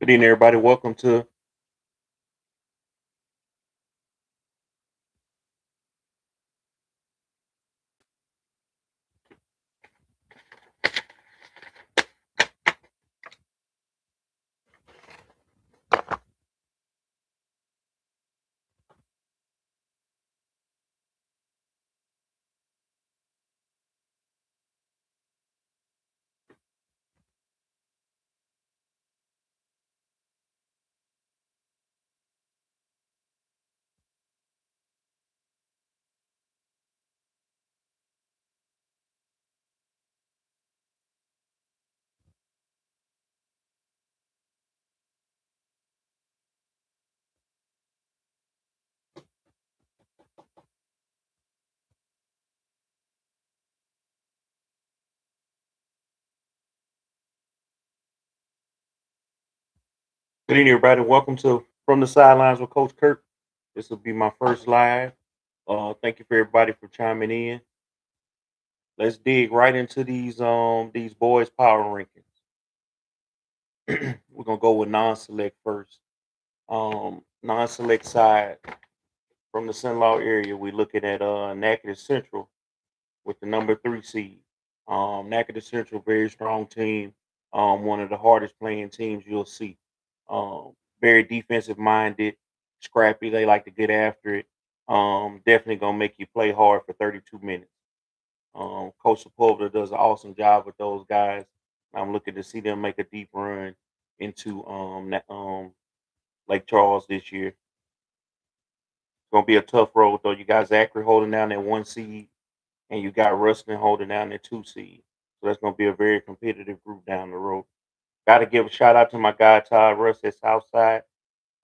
Good evening, everybody. Welcome to. Good evening, everybody. Welcome to From the Sidelines with Coach Kirk. This will be my first live. Thank you for everybody for chiming in. Let's dig right into these boys' power rankings. We're gonna go with non-select first. Non-select side from the CenLa area. We're looking at Natchitoches Central with the number 3 seed. Natchitoches Central, very strong team. One of the hardest playing teams you'll see. Very defensive minded, scrappy. They like to get after it. Definitely gonna make you play hard for 32 minutes. Coach Sepulveda does an awesome job with those guys. I'm looking to see them make a deep run into Lake Charles this year. It's gonna be a tough road though. You got Zachary holding down that 1 seed, and you got Rustin holding down that 2 seed. So that's gonna be a very competitive group down the road. Got to give a shout out to my guy Todd Russ at Southside.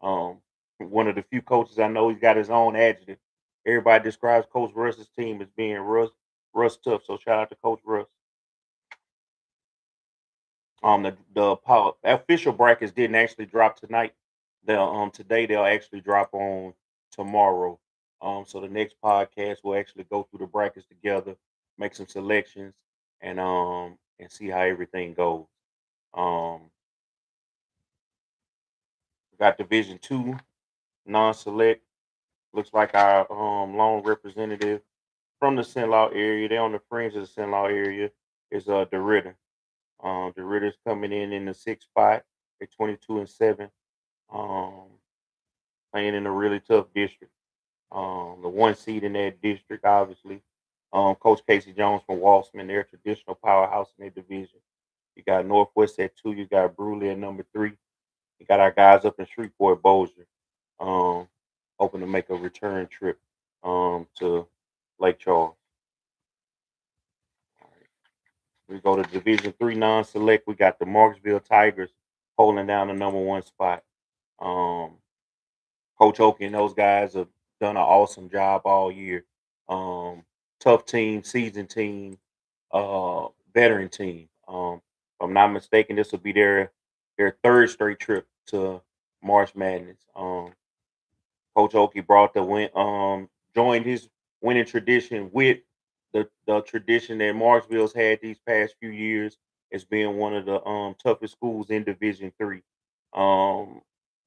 Um, One of the few coaches I know he's got his own adjective. Everybody describes Coach Russ's team as being Russ tough. So shout out to Coach Russ. The official brackets didn't actually drop tonight. They'll today they'll actually drop on tomorrow. So the next podcast will actually go through the brackets together, make some selections, and see how everything goes. Um, we got Division 2 non-select. Looks like our lone representative from the CenLa area. They're on the fringe of the CenLa area. Is DeRitter. DeRitter's coming in the sixth spot at 22-7. Um, Playing in a really tough district. The 1 seed in that district, obviously. Coach Casey Jones from Walsman, they're a traditional powerhouse in their division. You got Northwest at 2. You got Bruley at number 3. You got our guys up in Shreveport, Bossier, um, hoping to make a return trip to Lake Charles. All right. We go to Division 3 non-select. We got the Marksville Tigers holding down the number 1 spot. Um, Coach Oki and those guys have done an awesome job all year. Um, Tough team, seasoned team, veteran team. If I'm not mistaken, this will be their third straight trip to March Madness. Coach Oki brought the win, joined his winning tradition with the tradition that Marshville's had these past few years as being one of the toughest schools in Division 3. Um,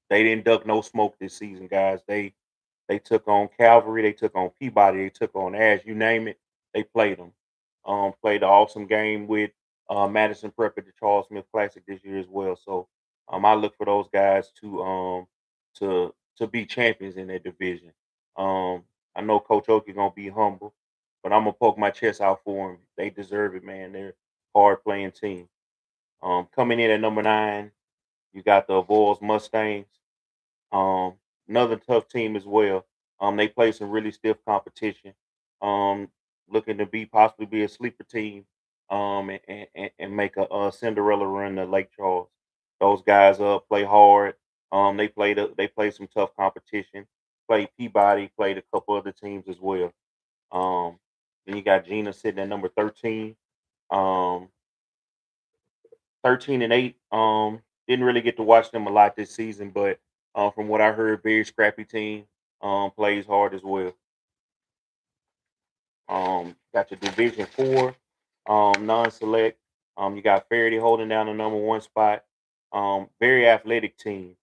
they didn't duck no smoke this season, guys. They took on Calvary, they took on Peabody, they took on Ash, you name it, they played them. Played an awesome game with Madison Prep at the Charles Smith Classic this year as well. So I look for those guys to be champions in their division. I know Coach Oki gonna be humble, but I'm gonna poke my chest out for them. They deserve it, man. They're a hard playing team. Coming in at number 9, you got the Avoyelles Mustangs. Um, Another tough team as well. They play some really stiff competition. Um, Looking to be possibly be a sleeper team. And make a Cinderella run to Lake Charles. Those guys play hard. They play some tough competition. Played Peabody, played a couple other teams as well. Um, then you got Gina sitting at number 13. Um, 13-8. Didn't really get to watch them a lot this season, but from what I heard, very scrappy team. Plays hard as well. Got your Division 4 non-select. You got Faraday holding down the number 1 spot. Very athletic team.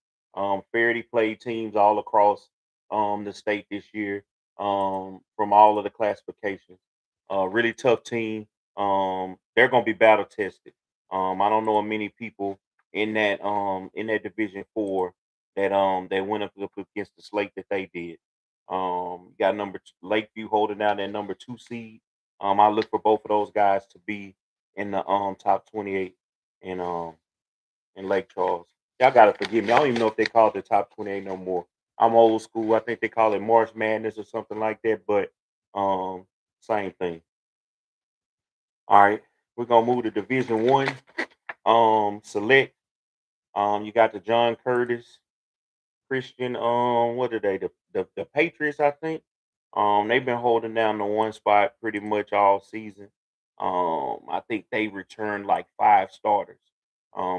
Fairly played teams all across the state this year from all of the classifications. Really tough team. They're gonna be battle tested. I don't know of many people in that Division 4 that went up against the slate that they did. You got Lakeview holding down that number 2 seed. I look for both of those guys to be in the top 28 in Lake Charles. Y'all gotta forgive me. I don't even know if they call it the top 28 no more. I'm old school. I think they call it March Madness or something like that, but um same thing. All right. We're gonna move to Division 1. Select. You got the John Curtis Christian, what are they? The Patriots, I think. They've been holding down the one spot pretty much all season. I think they returned like 5 starters.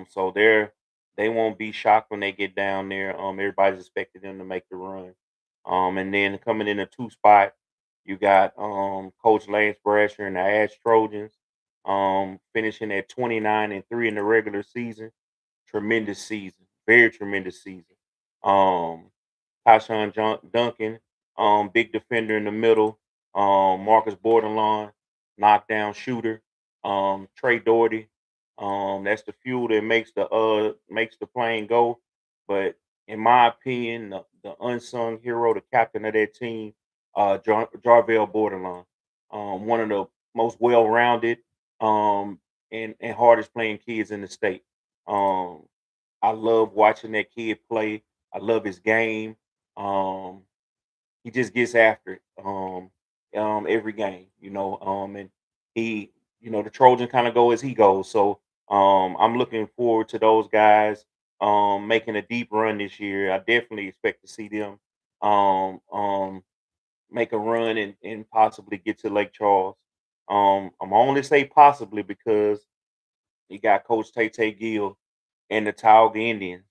So they won't be shocked when they get down there. Everybody's expecting them to make the run. And then coming in the 2 spot, you got Coach Lance Brasher and the Ash Trojans, finishing at 29-3 in the regular season. Tremendous season, very tremendous season. Um, Duncan, big defender in the middle. Marcus Borderline, knockdown shooter. Trey Doherty, that's the fuel that makes the plane go. But in my opinion, the unsung hero, the captain of that team, Jarvell Borderline, one of the most well-rounded and hardest playing kids in the state. Um, I love watching that kid play. I love his game. Um, he just gets after it every game, and he, the Trojan kind of go as he goes. So I'm looking forward to those guys making a deep run this year. I definitely expect to see them um, um, make a run and possibly get to Lake Charles. I'm only say possibly because you got Coach Tay Gill and the Tauga Indians.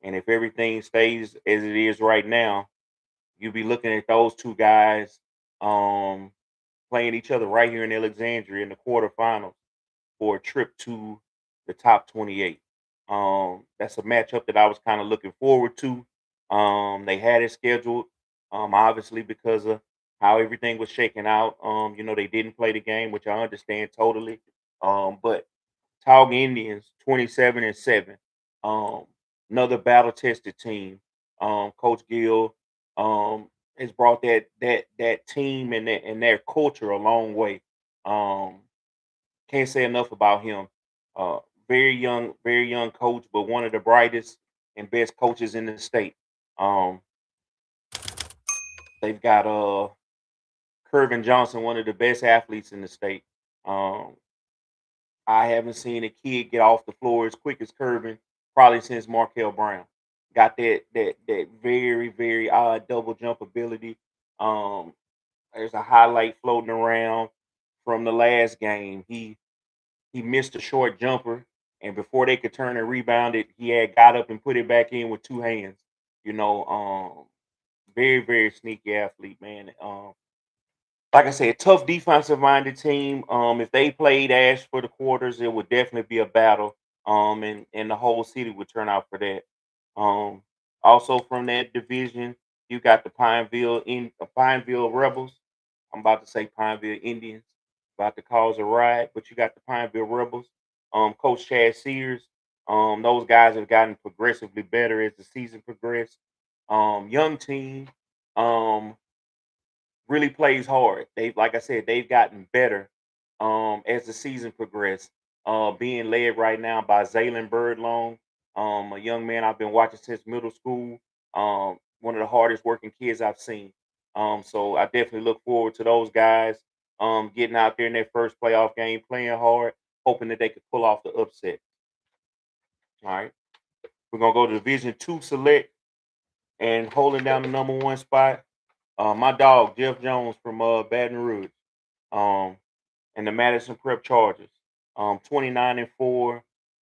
And if everything stays as it is right now, you'll be looking at those 2 guys um, playing each other right here in Alexandria in the quarterfinals for a trip to the top 28. That's a matchup that I was kind of looking forward to. They had it scheduled, obviously because of how everything was shaking out. They didn't play the game, which I understand totally. But Tog Indians 27-7. Um, Another battle tested team. Coach Gill has brought that team and their culture a long way. Um, can't say enough about him. Uh, very young coach, but one of the brightest and best coaches in the state. Um, they've got Curvin Johnson, one of the best athletes in the state. Um, I haven't seen a kid get off the floor as quick as Curvin probably since Markel Brown. Got that very odd double jump ability. Um, there's a highlight floating around from the last game. He missed a short jumper, and before they could turn and rebound it, he had got up and put it back in with 2 hands. You know, very sneaky athlete, man. Like I said, tough defensive minded team. If they played Ash for the quarters, it would definitely be a battle. And the whole city would turn out for that. Um, Also from that division, you got the Pineville Rebels. I'm about to say Pineville Indians, about to cause a riot, but you got the Pineville Rebels. Coach Chad Sears. Those guys have gotten progressively better as the season progressed. Young team. Um, really plays hard. Like I said, they've gotten better as the season progressed. Being led right now by Zaylen Birdlong, a young man I've been watching since middle school. One of the hardest working kids I've seen. So I definitely look forward to those guys getting out there in their first playoff game, playing hard, hoping that they could pull off the upset. All right, we're gonna go to Division 2 select and holding down the number 1 spot. My dog Jeff Jones from Baton Rouge, um, and the Madison Prep Chargers. 29-4.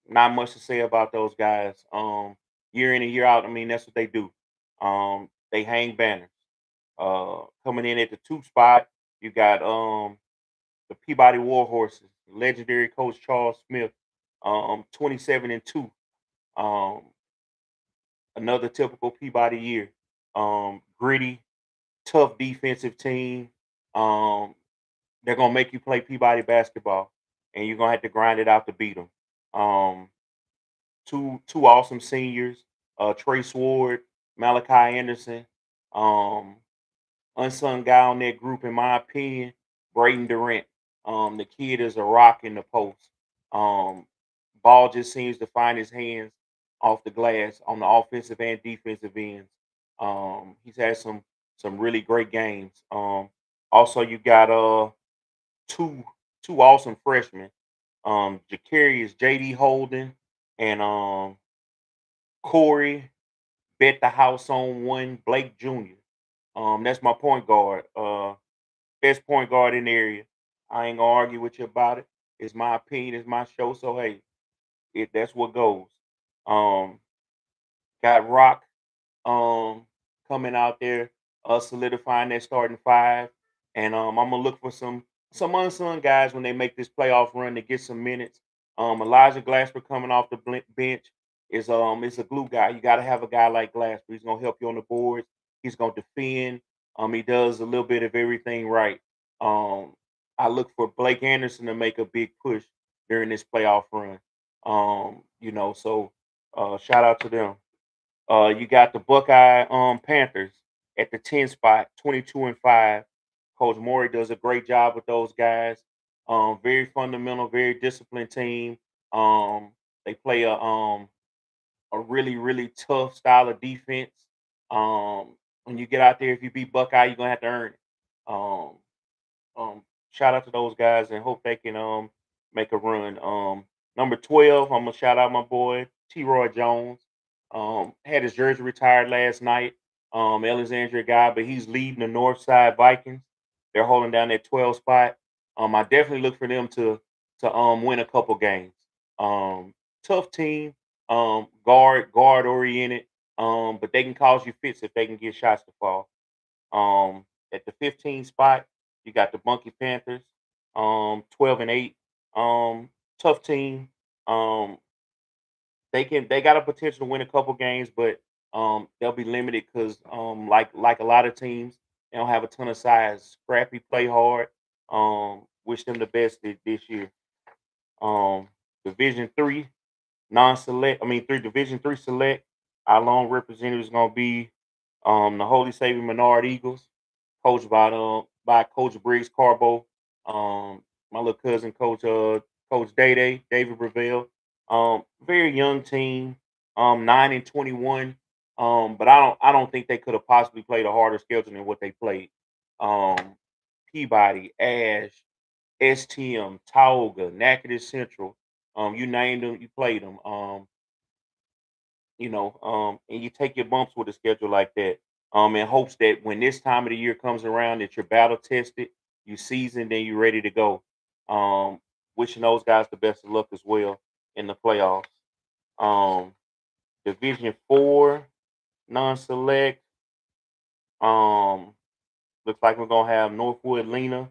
Not much to say about those guys. Year in and year out, I mean that's what they do. They hang banners. Coming in at the 2 spot, you got the Peabody War Horses, legendary coach Charles Smith, 27-2. Um, Another typical Peabody year. Gritty, tough defensive team. Um, they're gonna make you play Peabody basketball, and you're gonna have to grind it out to beat them. Um, two awesome seniors, Trey Sword, Malachi Anderson. Um, Unsung guy on that group, in my opinion, Braden Durant. The kid is a rock in the post. Um, Ball just seems to find his hands off the glass on the offensive and defensive ends. He's had some really great games. Also, you got two two awesome freshmen, Jacarius JD Holden and Corey Bet the House on One Blake Jr. That's my point guard. Best point guard in the area. I ain't gonna argue with you about it. It's my opinion. It's my show. So hey, that's what goes. Um, got Rock um coming out there, solidifying that starting five. And I'm gonna look for some unsung guys when they make this playoff run to get some minutes. Elijah Glasper coming off the bench is a glue guy. You got to have a guy like Glasper. He's gonna help you on the boards. He's gonna defend. He does a little bit of everything right. Um, I look for Blake Anderson to make a big push during this playoff run. So shout out to them. You got the Buckeye Panthers at the 10 spot, 22-5. Coach Morey does a great job with those guys. Very fundamental, very disciplined team. They play a really, really tough style of defense. When you get out there, if you beat Buckeye, you're gonna have to earn it. Um, Shout out to those guys and hope they can make a run. Number 12, I'm gonna shout out my boy T. Roy Jones. Had his jersey retired last night. Alexandria guy, but he's leading the North Side Vikings. They're holding down that 12 spot. I definitely look for them to win a couple games. Tough team, guard oriented. But they can cause you fits if they can get shots to fall. At the 15 spot, you got the Monkey Panthers, 12-8. Tough team. Um, they got a potential to win a couple games, but they'll be limited because like a lot of teams, they don't have a ton of size. Scrappy, play hard. Wish them the best this year. Um, Division three non-select. I mean, three Division three select. Our lone representative is gonna be the Holy Savior Menard Eagles, coached by Coach Briggs Carbo. My little cousin, Coach Day David Breville. Very young team. 9-21. But I don't think they could have possibly played a harder schedule than what they played. Um, Peabody, Ash, STM, Tauga, Natchitoches Central. You named them, you played them. And you take your bumps with a schedule like that. In hopes that when this time of the year comes around, that you're battle tested, you seasoned, and you're ready to go. Um, Wishing those guys the best of luck as well in the playoffs. Um, Division four, non-select. Um, Looks like we're gonna have Northwood Lena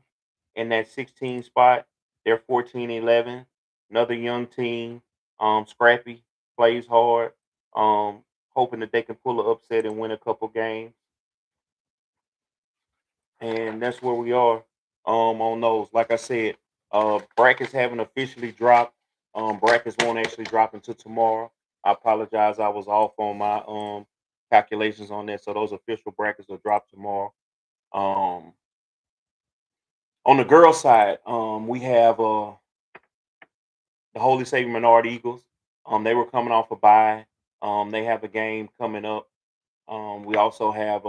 in that 16 spot. They're 14-11. Another young team. Scrappy, plays hard. Um, Hoping that they can pull an upset and win a couple games. And that's where we are on those. Like I said, brackets haven't officially dropped. Brackets won't actually drop until tomorrow. I apologize. I was off on my calculations on that. So those official brackets will drop tomorrow. Um, on the girls' side, we have the Holy Savior Menard Eagles. They were coming off a bye. They have a game coming up. We also have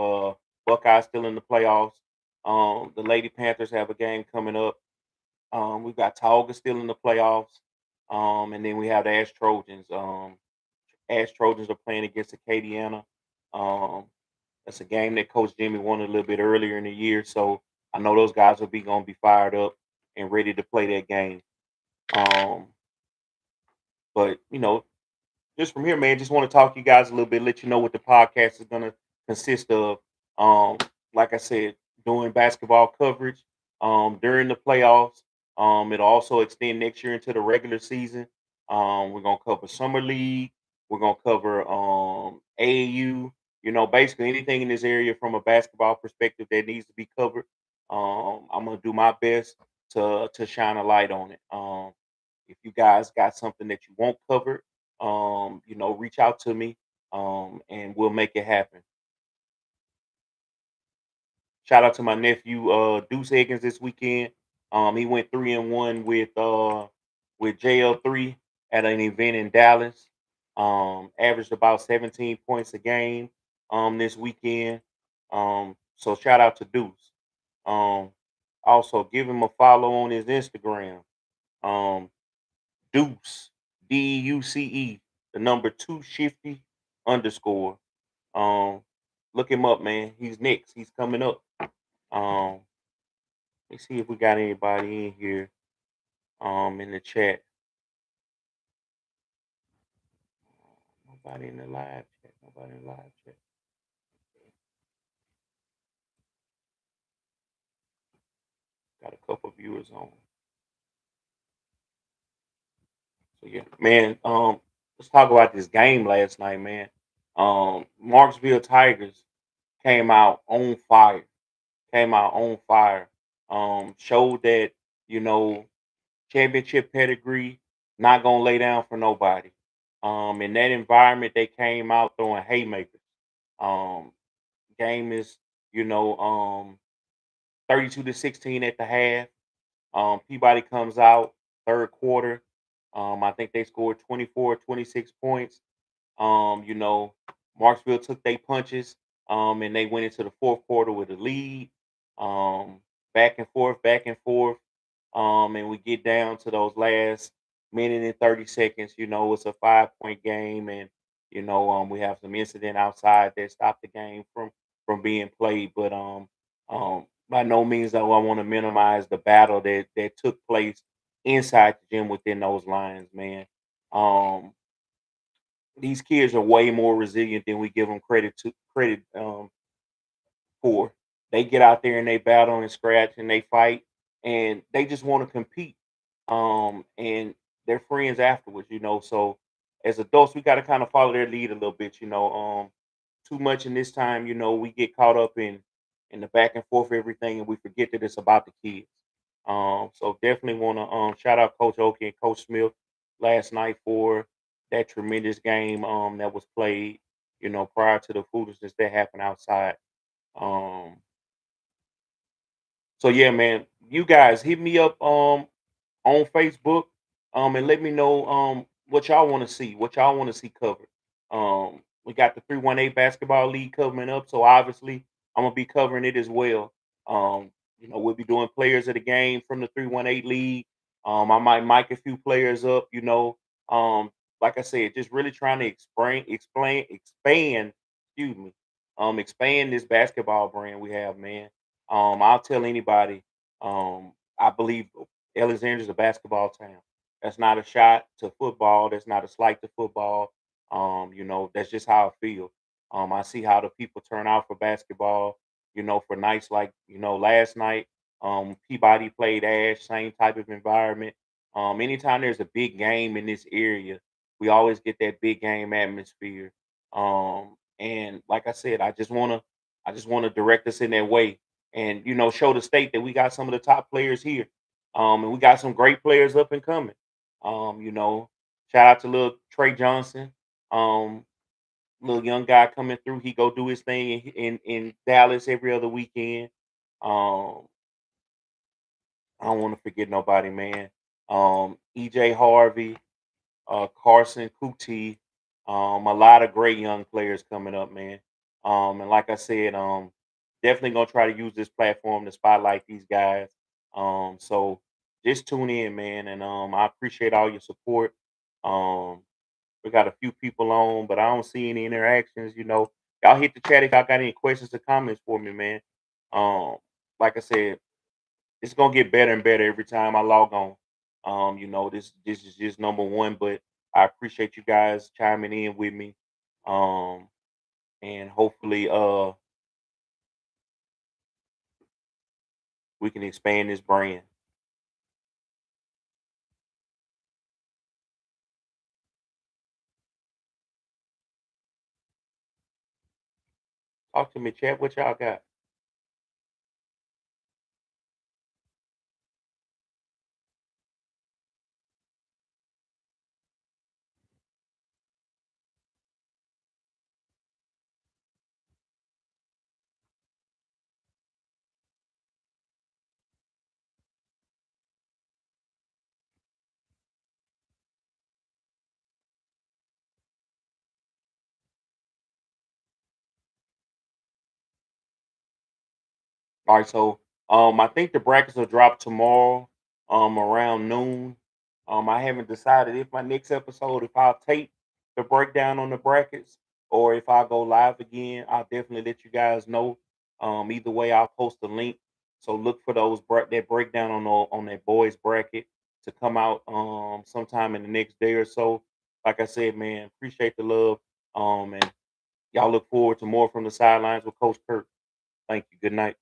Buckeyes still in the playoffs. The Lady Panthers have a game coming up. We've got Tauga still in the playoffs. And then we have the Ash Trojans. Ash Trojans are playing against Acadiana. Um, that's a game that Coach Jimmy won a little bit earlier in the year. So I know those guys will be going to be fired up and ready to play that game. Um, but, just from here, man, just want to talk to you guys a little bit, let you know what the podcast is going to consist of. Um, like I said, doing basketball coverage during the playoffs. It'll also extend next year into the regular season. We're going to cover summer league. We're gonna cover AAU. Basically anything in this area from a basketball perspective that needs to be covered. I'm gonna do my best to shine a light on it. If you guys got something that you want covered, reach out to me, and we'll make it happen. Shout out to my nephew, Deuce Higgins this weekend. He went 3-1 with JL3 at an event in Dallas. Averaged about 17 points a game this weekend. So shout out to Deuce. Um, Also give him a follow on his Instagram. Um, Deuce DUCE, the number two shifty underscore. Um, Look him up, man. He's next. He's coming up. Um, Let's see if we got anybody in here in the chat. Nobody in the live chat. Nobody in the live chat. Got a couple viewers on. So yeah, man. Let's talk about this game last night, man. Marksville Tigers came out on fire. Came out on fire. Showed that you know championship pedigree, not gonna lay down for nobody. In that environment, they came out throwing haymakers. Um, Game is, you know, 32-16 at the half. Peabody comes out third quarter. I think they scored 24, 26 points. Um, you know, Marksville took their punches, and they went into the fourth quarter with a lead. Um, Back and forth, back and forth. And we get down to those last minute and 30 seconds. It's a 5 point game, and we have some incident outside that stopped the game from being played. But by no means though I want to minimize the battle that took place inside the gym within those lines, man. Um, these kids are way more resilient than we give them credit for. They get out there and they battle and scratch and they fight and they just want to compete. And they're friends afterwards. So as adults, we got to kind of follow their lead a little bit. Too much in this time, we get caught up in the back and forth everything and we forget that it's about the kids. So definitely want to shout out Coach Oki and Coach Smith last night for that tremendous game that was played, prior to the foolishness that happened outside. Um, so yeah, man, you guys hit me up on Facebook and let me know what y'all want to see, what y'all want to see covered. We got the 318 basketball league coming up, so obviously I'm gonna be covering it as well. We'll be doing players of the game from the 318 league. I might mic a few players up. Like I said, just really trying to expand, excuse me, expand this basketball brand we have, man. I'll tell anybody. I believe Alexandria's a basketball town. That's not a shot to football. That's not a slight to football. That's just how I feel. I see how the people turn out for basketball. For nights like last night. Peabody played Ash, same type of environment. Anytime there's a big game in this area, we always get that big game atmosphere. And like I said, I just wanna direct us in that way, and show the state that we got some of the top players here. And we got some great players up and coming. Um, you know, Shout out to little Trey Johnson. Um, Little young guy coming through. He go do his thing in Dallas every other weekend. Um, I don't want to forget nobody, man. EJ Harvey, Carson Kuti, a lot of great young players coming up, man. And like I said, definitely gonna try to use this platform to spotlight these guys. So just tune in, man, and I appreciate all your support. Um, we got a few people on, but I don't see any interactions. Y'all hit the chat if y'all got any questions or comments for me, man. Um, like I said, it's gonna get better and better every time I log on. This is just number one, but I appreciate you guys chiming in with me. Um, and hopefully we can expand this brand. Talk to me, chat. What y'all got? All right, so I think the brackets will drop tomorrow, around noon. I haven't decided if my next episode, if I'll tape the breakdown on the brackets or if I'll go live again. I'll definitely let you guys know. Either way, I'll post a link. So look for that breakdown on that boys bracket to come out sometime in the next day or so. Like I said, man, appreciate the love. And y'all look forward to more from the sidelines with Coach Kirk. Thank you. Good night.